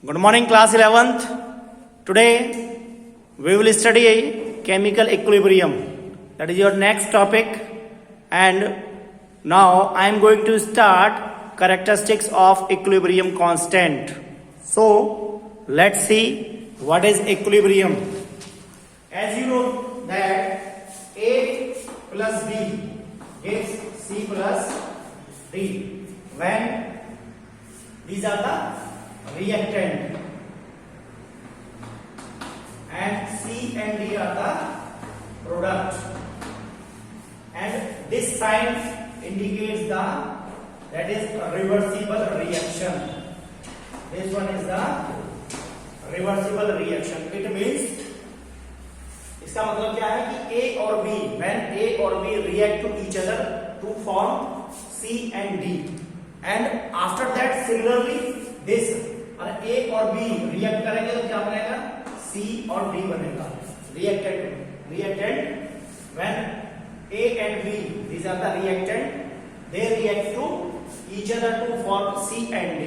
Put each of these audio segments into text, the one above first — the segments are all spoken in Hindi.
Good morning, class 11th. Today we will study chemical equilibrium. That is your next topic. And now I am going to start characteristics of equilibrium constant. So let's see what is equilibrium. As you know that A plus B gives C plus D when these are the reactant and C and D are the product, and this sign indicates that is a reversible reaction. This one is the reversible reaction. It means इसका मतलब क्या है कि A और B, when A और B react to each other to form C and D, and after that similarly this A और B रिएक्ट करेंगे तो क्या बनेगा? C और D बनेगा. Reactant when A and B, these are the reactant, they react to each other to form C and D.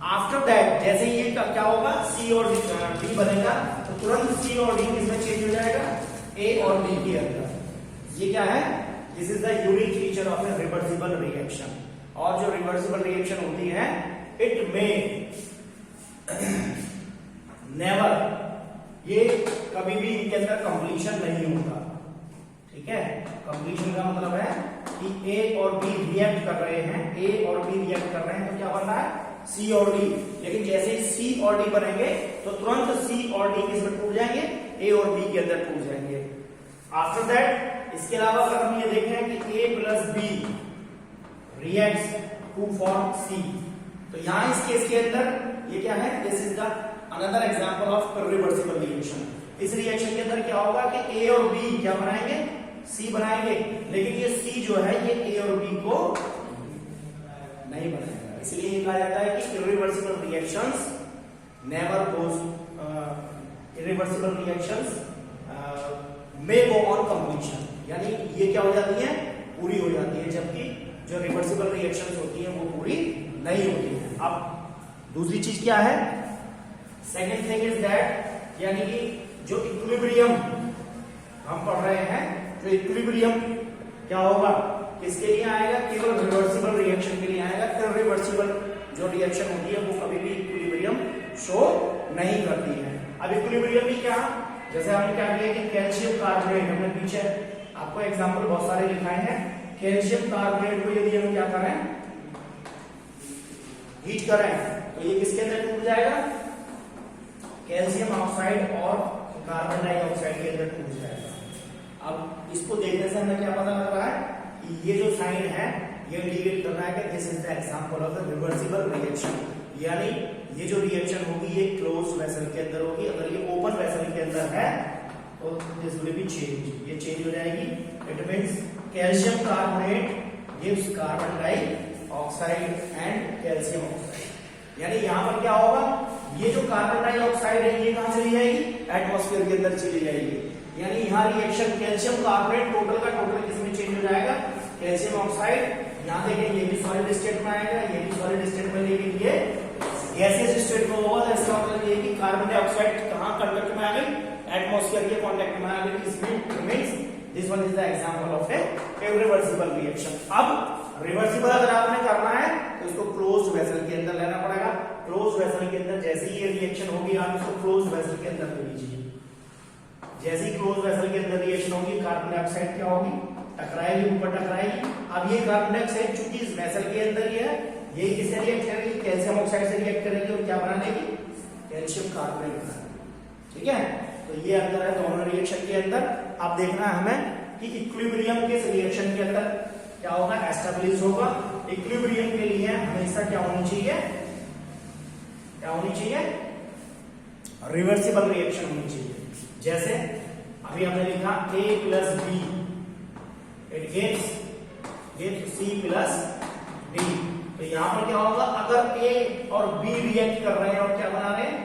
After that जैसे ये क्या होगा, C और D बनेगा तो तुरंत C और D किसमें चेंज हो जाएगा? A और B के अंदर. ये क्या है? This is the unique feature of a reversible reaction. और जो reversible reaction होती है, it may never, ये कभी भी इनके अंदर कंप्लीशन नहीं होता. ठीक है, कंप्लीशन का मतलब है कि A और B रिएक्ट कर रहे हैं, A और B रिएक्ट कर रहे हैं तो क्या बन रहा है? C और D. लेकिन जैसे ही C और D बनेंगे तो तुरंत C और D किसमें टूट जाएंगे? A और B के अंदर टूट जाएंगे. आफ्टर दैट इसके अलावा अगर हम ये देखें कि A plus B reacts to form C, तो यहां इस केस के अंदर ये क्या है? This is the another example of reversible reaction. इस रिएक्शन के अंदर क्या होगा कि A और B क्या बनाएंगे? C बनाएंगे, लेकिन ये C जो है ये A और B को नहीं बनाएगा. इसलिए ये कहा जाता है कि irreversible reactions never goes, irreversible reactions may go on completion. यानी ये क्या हो जाती है? पूरी हो जाती है, जबकि जो रिवर्सिबल रिएक्शंस होती हैं वो पूरी नहीं होती है. अब दूसरी चीज क्या है? सेकेंड थिंग इज दैट, यानी कि जो इक्विलिब्रियम हम पढ़ रहे हैं, जो इक्विलिब्रियम क्या होगा, किसके लिए आएगा? केवल रिवर्सिबल रिएक्शन के लिए आएगा. इरिवर्सिबल जो रिएक्शन होती है वो कभी भी इक्विलिब्रियम शो नहीं करती है. अब इक्विलिब्रियम भी क्या, जैसे हमने क्या किया कि कैल्शियम कार्बोनेट, हमने पीछे आपको एग्जाम्पल बहुत सारे दिखाए हैं. कैल्शियम कार्बोनेट को यदि हम क्या करें, हीट करें, तो ये किसके अंदर टूट जाएगा? कैल्शियम ऑक्साइड और कार्बन डाइऑक्साइड के अंदर टूट जाएगा. अब इसको देखने से हमें क्या पता लग रहा है कि ये जो साइन है ये इंडिकेट कर रहा है कि this is the example of the reversible reaction. यानी ये जो रिएक्शन होगी ये क्लोज वेसल के अंदर होगी. अगर ये ओपन वेसल के अंदर है तो दिस विल बी चेंज, ये चेंज हो जाएगी. It means calcium carbonate gives carbon dioxide and calcium oxide. यानी यहां पर क्या होगा, ये जो कार्बन डाइऑक्साइड है ये कहां चली जाएगी? एटमॉस्फेयर के अंदर चली जाएगी. यानी यहां रिएक्शन कैल्शियम कार्बोनेट टोटल का टोटल किसमें चेंज हो जाएगा? Calcium oxide. यहां देखें ये भी सॉलिड स्टेट में आएगा, ये भी सॉलिड स्टेट में, लेकिन ये गैसियस स्टेट में होगा. तो इसका मतलब ये कि कार्बन डाइऑक्साइड कहां कांटेक्ट में आ गई? एटमॉस्फेयर के कांटेक्ट में आ गई. इसमें means this one is the example of A irreversible reaction. अब रिवर्सिबल अगर आपने करना है तो इसको क्लोज्ड वेसल के अंदर लेना पड़ेगा. क्लोज्ड वेसल के अंदर जैसे ही ये रिएक्शन होगी आप इसको क्लोज्ड वेसल के अंदर ले लीजिए. जैसे ही क्लोज्ड वेसल के अंदर रिएक्शन होगी कार्बन डाइऑक्साइड क्या होगी? टकराएगी, ऊपर टकराएगी. अब ये कार्बन डाइऑक्साइड चूंकि इस वेसल के अंदर ही है, ये किससे रिएक्ट करेगी? कैल्शियम ऑक्साइड से रिएक्ट करेगी और क्या बना देगी? कैल्शियम कार्बोनेट बना देगी. ठीक है, तो ये अंदर है दोनों रिएक्शन के अंदर. अब देखना है हमें कि इक्विलिब्रियम के रिएक्शन के अंदर क्या होगा? एस्टेब्लिश होगा. इक्विलिब्रियम के लिए हमेशा क्या होनी चाहिए? क्या होनी चाहिए? रिवर्सिबल रिएक्शन होनी चाहिए. जैसे अभी हमने लिखा A plus B it gives C plus D. तो यहां पर क्या होगा? अगर A और B रिएक्ट कर रहे हैं और क्या बना रहे हैं?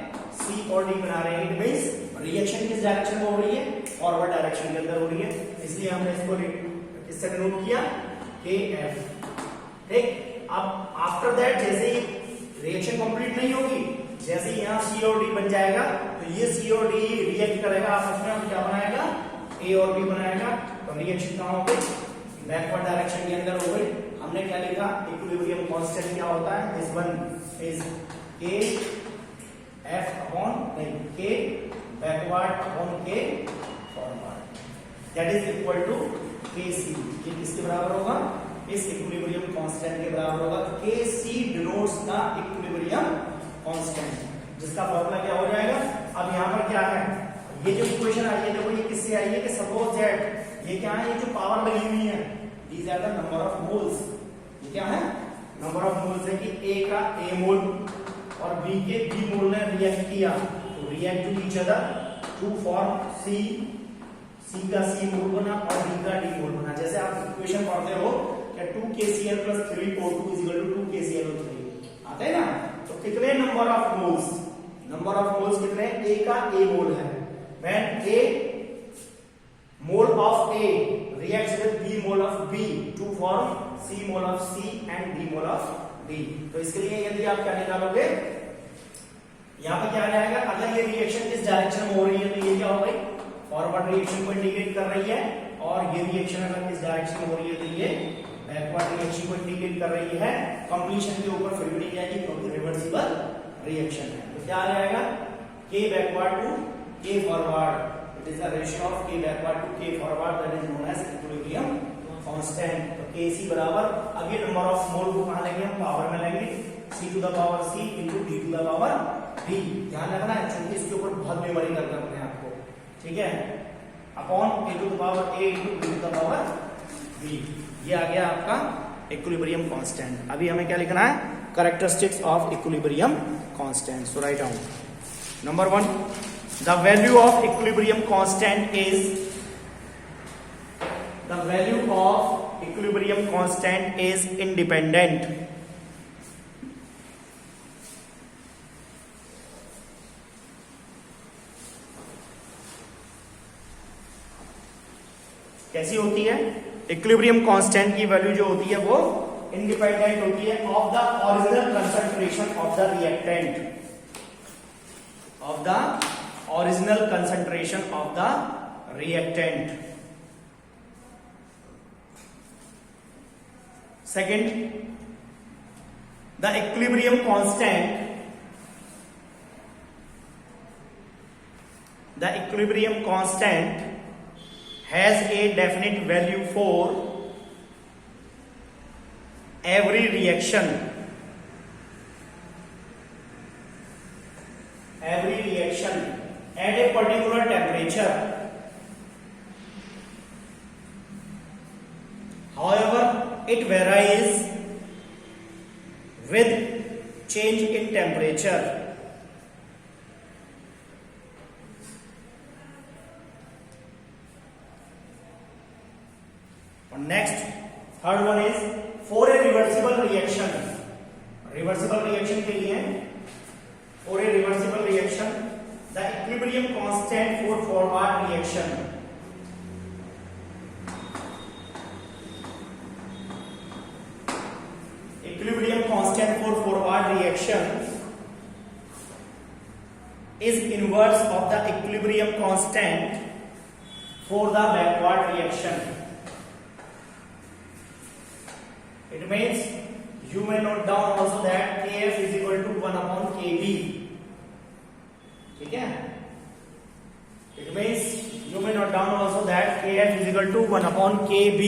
C और D बना रहे हैं. इट मींस रिएक्शन किस डायरेक्शन में हो रही है? फॉरवर्ड डायरेक्शन के अंदर हो रही है. इसलिए हमने इसको किससे डिनोट किया? KF. ठीक. अब आफ्टर दैट जैसे ही रिएक्शन कंप्लीट नहीं होगी, जैसे यहाँ C और D बन जाएगा तो ये C और D रिएक्ट करेगा आपस में, क्या बनाएगा, A और B बनाएगा। तो रिएक्शन कहाँ हो गई, बैकवर्ड डायरेक्शन के अंदर हो गई। हमने क्या लिखा, इक्विलिब्रियम कांस्टेंट क्या होता है, this one is K F upon K backward upon K forward, that is equal to Kc। ये किसके बराबर होगा, इस इक्विलिब्रियम कांस्टेंट के बराबर होगा। Kc denotes the equilibrium constant, जिसका फॉर्मूला क्या हो जाएगा। अब यहाँ पर क्या है, ये जो इक्वेशन आई है, देखो ये किससे आई है कि सपोज दैट ये क्या है, ये जो पावर लगी हुई है, these are the number of moles. ये क्या है, नंबर ऑफ मोल्स है कि A का A मोल और B के B मोल ने रिएक्ट किया, तो react to each other to form C का C मोल बना और D का D मोल बना। जैसे आप इक्वेशन पढ़ते हो क्या 2KCl + 3O2 = 2KClO3 आता है ना। तो कितने number of moles, number of moles कितने, A का A मोल है, when A mole of A reacts with B mole of B to form C mole of C and D mole of D। तो इसके लिए यदि आप क्या निकालोगे, यहाँ पे क्या आ जाएगा, अगर ये रिएक्शन इस डायरेक्शन में हो रही है तो ये क्या हो गई, फॉरवर्ड रिएक्शन को इंडिकेट कर रही है, और ये रिएक्शन अगर इस डायरेक्शन में हो रही है तो ये बैकवर्ड रिएक्शन को इंडिकेट कर रही है। कंप्लीशन के ऊपर फिर भी नहीं जाएगी क्योंकि रिवर्सिबल रिएक्शन है। तो क्या आ जाएगा, K backward to K forward, it is the ratio of K backward to K forward, that is known as equilibrium constant. तो Kc बराबर, अब ये नंबर ऑफ मोल को कहां लेंगे, हम पावर में लेंगे, C to the power C into D to the power D। ध्यान रखना है क्योंकि इसके ऊपर बहुत मेमोरी करना है अपने आपको, ठीक है, upon A to the power A into D to the power B। ये आ गया आपका इक्विलिब्रियम कांस्टेंट। अभी हमें क्या लिखना है, characteristics of equilibrium constant. So write down number 1, the value of equilibrium constant is, the value of equilibrium constant is independent, कैसी होती है, इक्विलिब्रियम कांस्टेंट की वैल्यू जो होती है वो इंडिपेंडेंट होती है of the original concentration of the reactant, of the original concentration of the reactant। Second, the equilibrium constant has a definite value for every reaction at a particular temperature। However, it varies with change in temperature। And next, third one is for a reversible reaction। Reversible reaction के लिए, for a reversible reaction, the equilibrium constant for forward reaction is inverse of the equilibrium constant for the backward reaction। It means you may note down also that Kf is equal to 1 upon Kb, ठीक है। It means you may note down also that Kf is equal to 1 upon Kb।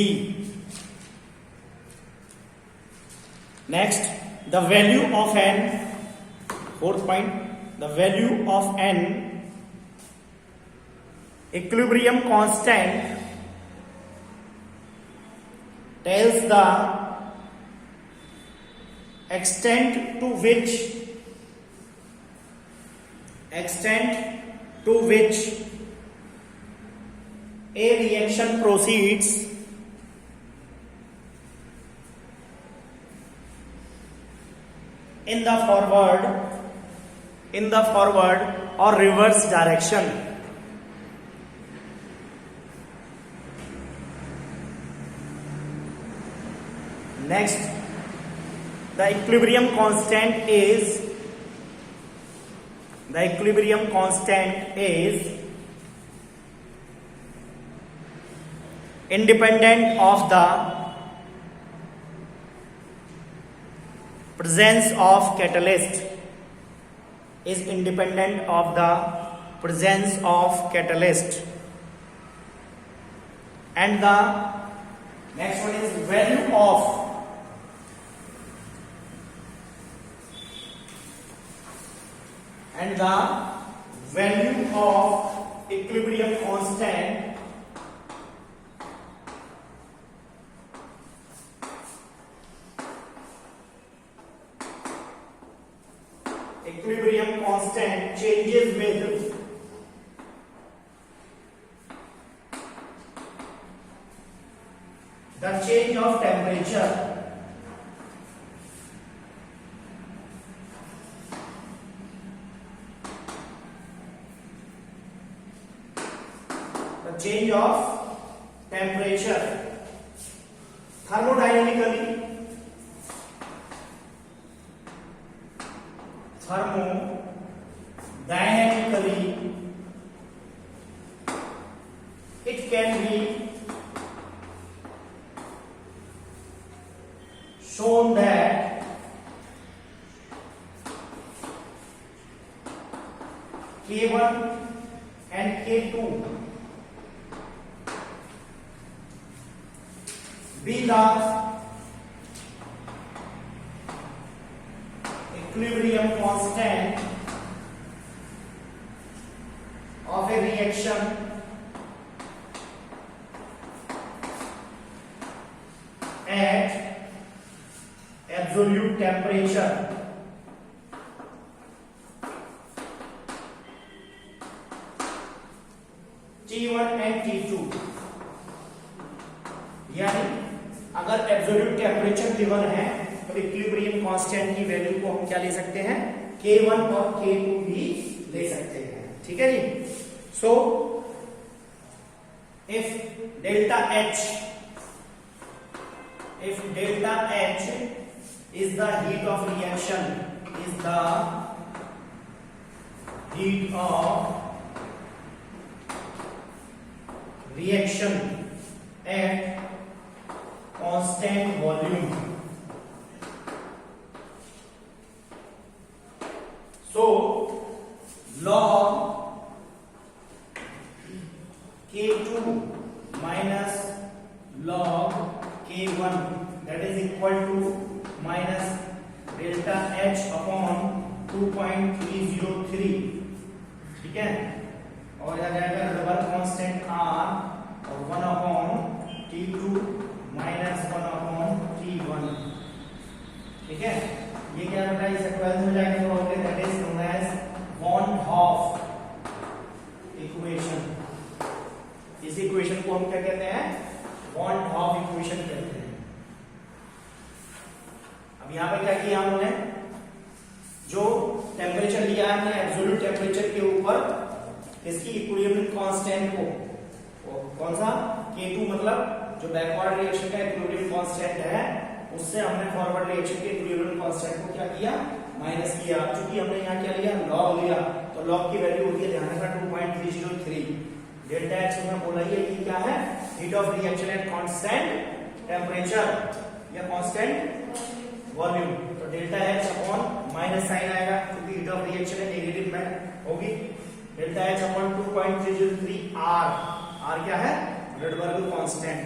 Next, the value of n, fourth point, the value of n equilibrium constant tells the extent to which a reaction proceeds in the forward or reverse direction। Next, the equilibrium constant is the equilibrium constant is independent of the presence of catalyst, is independent of the presence of catalyst. And the next one is value of equilibrium constant changes with the change of temperature. The change of temperature. Thermodynamically, it can be shown that K1 and K2 be the equilibrium constant of a reaction at absolute temperature. T1 and T2, यानी अगर एब्सोल्यूट टेम्परेचर गिवन है तो इक्विलिब्रियम कांस्टेंट की वैल्यू को हम क्या ले सकते हैं, K1 और K2 भी ले सकते हैं. ठीक है जी. So if delta H is the heat of reaction, at constant volume. So log K2 minus log K1, that is equal to minus delta H upon 2.303. ठीक है, और आ जाएगा रबर कांस्टेंट R और 1 upon T2 minus 1 upon T1. ठीक है, ये क्या होता है, इसे 12 में जाके बोलते हैं, that is known as van't Hoff equation. इस इक्वेशन को हम क्या कहते हैं, वॉन हॉफ इक्वेशन कहते हैं. अब यहां पे क्या किया हमने, जो टेम्परेचर लिया है हमने एब्सोल्यूट टेम्परेचर के ऊपर इसकी इक्विलिब्रियम कांस्टेंट को, कौन सा, K2 मतलब जो बैकवर्ड रिएक्शन का इक्विलिब्रियम कांस्टेंट है उससे हमने फॉरवर्ड रिएक्शन के इक्विलिब्रियम कांस्टेंट को क्या किया, माइनस किया. चूंकि हमने यहाँ क्या लिया, लॉग लिया, तो लॉग की वैल्यू होती है, ध्यान रखना 2.303. डेल्टा H में बोला ये कि क्या है, heat of reaction at constant temperature या कांस्टेंट वॉल्यूम. तो delta H upon minus sign आएगा क्योंकि हीट ऑफ रिएक्शन है नेगेटिव में होगी. डेल्टा H अपॉन 2.303 R क्या है, रेडबर्ग कांस्टेंट,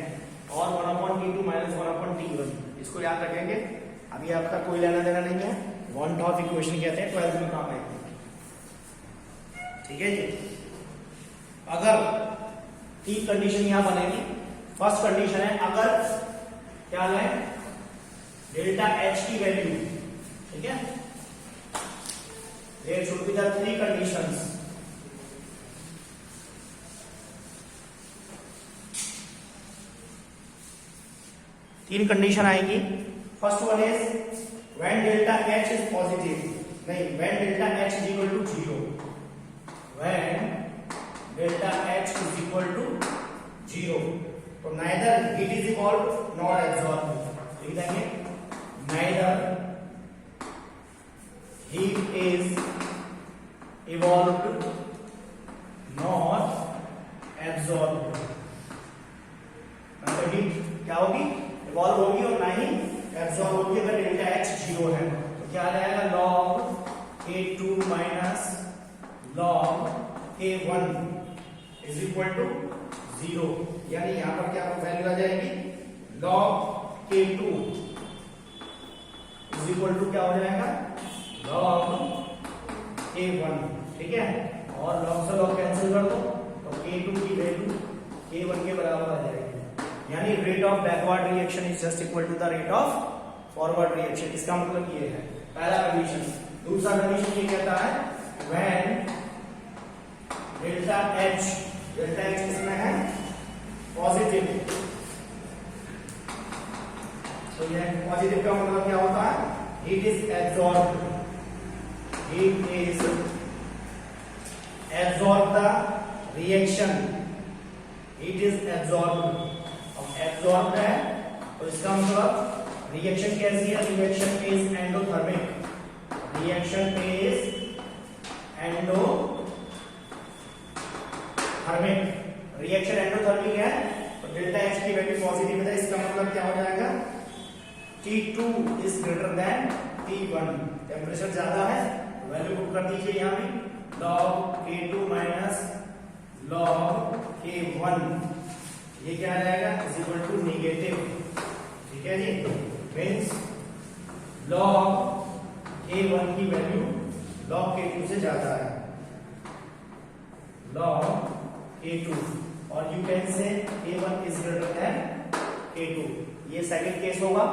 और 1 upon T2 minus 1 upon T1. इसको याद रखेंगे. अभी आपका कोई लेना देना नहीं है, वॉन हॉफ इक्वेशन कहते हैं, 12th में काम आएगी. ठीक है जी. अगर तीन कंडीशन यहां बनेगी. फर्स्ट कंडीशन है, अगर क्या लें, डेल्टा H की वैल्यू, ठीक है, there should be the 3 conditions. तीन कंडीशन आएंगी. First one is when delta H is positive, नहीं, when delta H is equal to 0. When delta H is equal to 0, तो neither heat is evolve not absorb. लिख देंगे, neither heat is evolved nor absorbed। क्या होगी? इवॉल्व होगी और ना ही एब्जॉर्ब होगी अगर डेल्टा एच 0 है। तो क्या आ जाएगा? log k2 minus log k1 is equal to 0। यानी यहां पर क्या वैल्यू आ जाएगी? log k2 is equal to क्या हो जाएगा? log k1। ठीक है, और log से log कैंसिल कर दो तो k2 की वैल्यू k1 के बराबर आ जाएगी। यानी rate of backward reaction is just equal to the rate of forward reaction. इसका मतलब ये है पहला कंडीशन। दूसरा कंडीशन ये कहता है व्हेन डेल्टा एच किसमें है? पॉजिटिव। तो ये पॉजिटिव का मतलब क्या होता है? Heat is absorb the reaction. Heat is absorb. Absorb है तो इसका मतलब रिएक्शन कैसी है? Reaction is endothermic. Reaction is endothermic. Reaction endothermic है तो डेल्टा एच की वैल्यू पॉजिटिव है। इसका मतलब क्या हो जाएगा? T2 is greater than T1। Temperature ज्यादा है, वैल्यू पुट कर दीजिए यहां भी log K2 minus log K1। ये क्या आ जाएगा? Is equal to negative. ठीक है जी, मीन्स log k1 की वैल्यू log k2 से ज्यादा है। log k2 और you can say k1 is greater than k2। ये सेकंड केस होगा।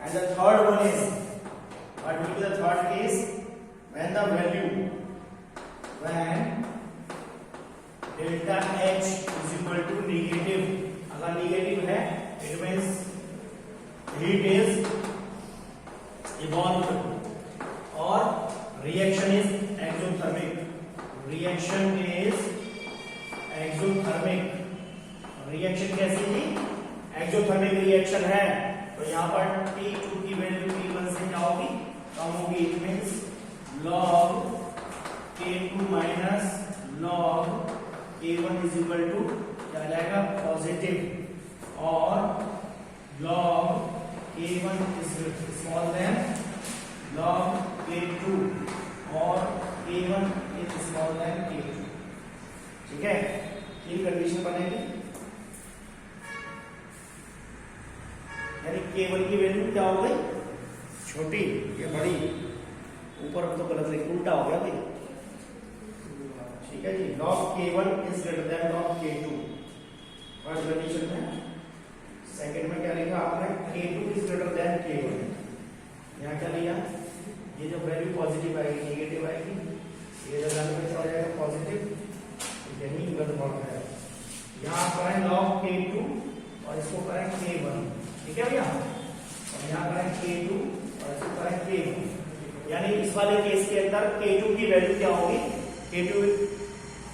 And the third one is what will be the third case? When the value when delta H is equal to negative. अगर नेगेटिव है it means heat is evolved और reaction is exothermic. Reaction is exothermic. Reaction कैसी थी? एक्सोथर्मिक रिएक्शन है तो यहां पर T2 की वैल्यू T1 से क्या होगी? कम होगी। It means log K2 minus log K1 is equal to क्या आ जाएगा? पॉजिटिव। और log K1 is small than log K2 और K1 is small then K2। ठीक है, तीन कंडीशन बनेगी। यानी K1 की वैल्यू क्या हो गई? छोटी या बड़ी? ऊपर तो गलत लिखा, उल्टा हो गया भाई। ठीक है जी, log K1 is greater than log K2। First condition में। सेकंड में क्या लिखा आपने? K2 is greater than K1। यहाँ क्या लिया? ये जो वैल्यू पॉजिटिव आएगी नेगेटिव आएगी, ये लगाने पे चला जाएगा पॉजिटिव। यही गड़बड़ है। यहाँ करें log K2 और इसको करें K1। ठीक है भैया, और यहाँ करें K2 और इसको करें K1। यानी इस वाले केस के अंदर K2 की वैल्यू क्या होगी? K2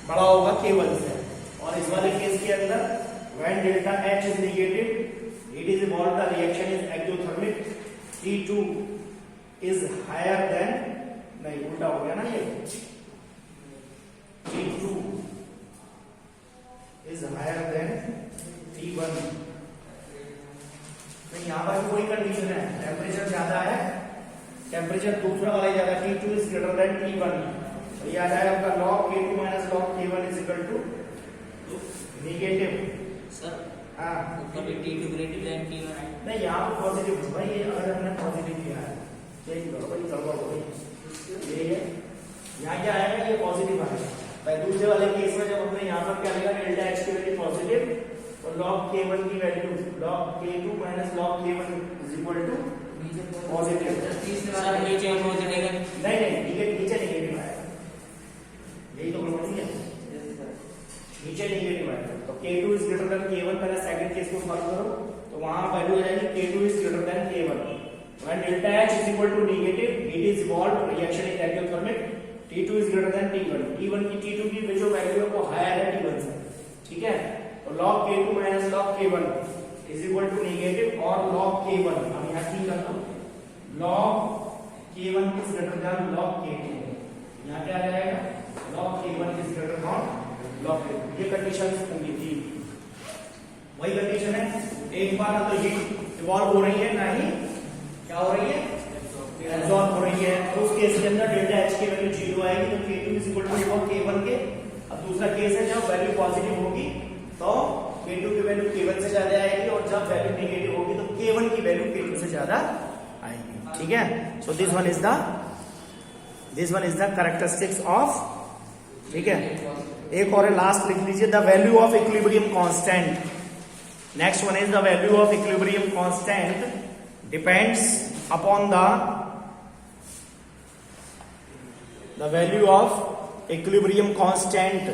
बड़ा होगा K1 से। और इस वाले केस के अंदर when delta H is negative, it is evolved, the reaction is exothermic, T2 is higher than, नहीं उल्टा हो गया ना ये, T2 is higher than T1। तो यहाँ पर कोई कंडीशन है, टेम्परेचर ज्यादा है, टेम्परेचर दूसरा वाला ज्यादा, T2 is greater than T1। तो ये आ जाएगा आपका log K2 minus log K1 is equal to negative. Sir हाँ, ऊपर भी T2 ग्रेटर देन T1 है। नहीं यहाँ पर पॉजिटिव है भाई। ये अगर हमने पॉजिटिव किया है चेक करो भाई, गड़बड़ हो गई। ये है यहाँ क्या आएगा? ये पॉजिटिव आएगा भाई। दूसरे वाले केस में जब हमने यहाँ पर क्या लिखा डेल्टा एच की वैल्यू पॉजिटिव, तो log K1 की value log K2 minus log K1 is equal to positive. Sir नीचे हो जाएगा। नहीं नहीं, नीचे नेगेटिव आएगा। यही तो गड़बड़ है, नीचे नेगेटिव आएगा। तो K2 is greater than K1, पहले सेकंड केस को सॉल्व करो तो वहां वैल्यू आ जाएगी K2 is greater than K1। When delta H is equal to negative, it is evolved, reaction is exothermic, T2 is greater than T1। T1 की T2 की जो वैल्यू है वो हायर है T1 से। ठीक है, तो log K2 minus log K1 is equal to negative और log K1, अब यहाँ की करना log K1 is greater than log K2। यहाँ क्या आ जाएगा? हो रही है, ना ही क्या हो रही है, एब्जॉर्ब हो रही है। तो उस केस के अंदर डेल्टा एच की वैल्यू 0 आएगी, तो K2 इज इक्वल टू होगा K1 के। अब दूसरा केस है जब वैल्यू पॉजिटिव होगी तो K2 की वैल्यू K1 से ज्यादा आएगी, और जब वैल्यू नेगेटिव होगी तो K1 की वैल्यू K2 से ज्यादा आएगी। ठीक है, so this one is the characteristics of, ठीक है। एक और लास्ट लिख लीजिए, the value of equilibrium constant. Next one is the value of equilibrium constant depends upon the value of equilibrium constant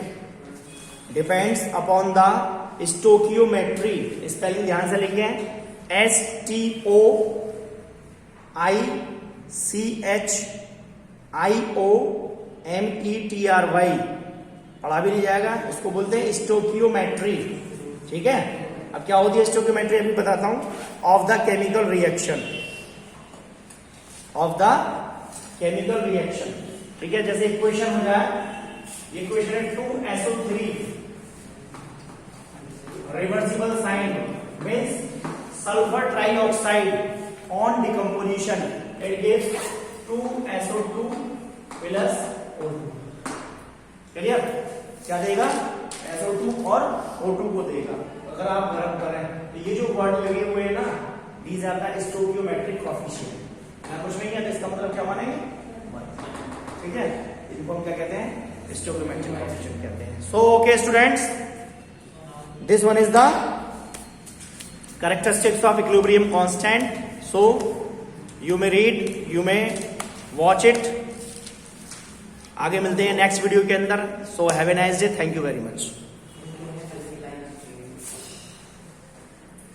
depends upon the stoichiometry। Spelling ध्यान से लिखे, STOICHIOMETRY, पढ़ा भी नहीं जाएगा, इसको बोलते हैं स्टोकियोमेट्री। ठीक है, अब क्या होती है स्टोकियोमेट्री अभी बताता हूं। ऑफ द केमिकल रिएक्शन, ठीक है। जैसे इक्वेशन हो जाए, इक्वेशन है 2SO3 reversible sign means sulphur trioxide on decomposition it gives 2SO2 plus O2। Clear, क्या देगा, SO2 और O2 को देगा। अगर आप गर्म करें तो ये जो वर्ड लगे हुए हैं ना, दीज आर द स्टोकियोमेट्रिक कोएफिशिएंट। यहाँ कुछ नहीं है तो इसका मतलब क्या मानेंगे, ठीक है। इनको हम क्या कहते हैं, स्टोकियोमेट्रिक कोएफिशिएंट कहते हैं। So okay students, this one is the characteristics of equilibrium constant. So you may read, you may watch it. आगे मिलते हैं नेक्स्ट वीडियो के अंदर। So have a nice day, thank you very much.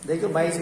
देखो 22 में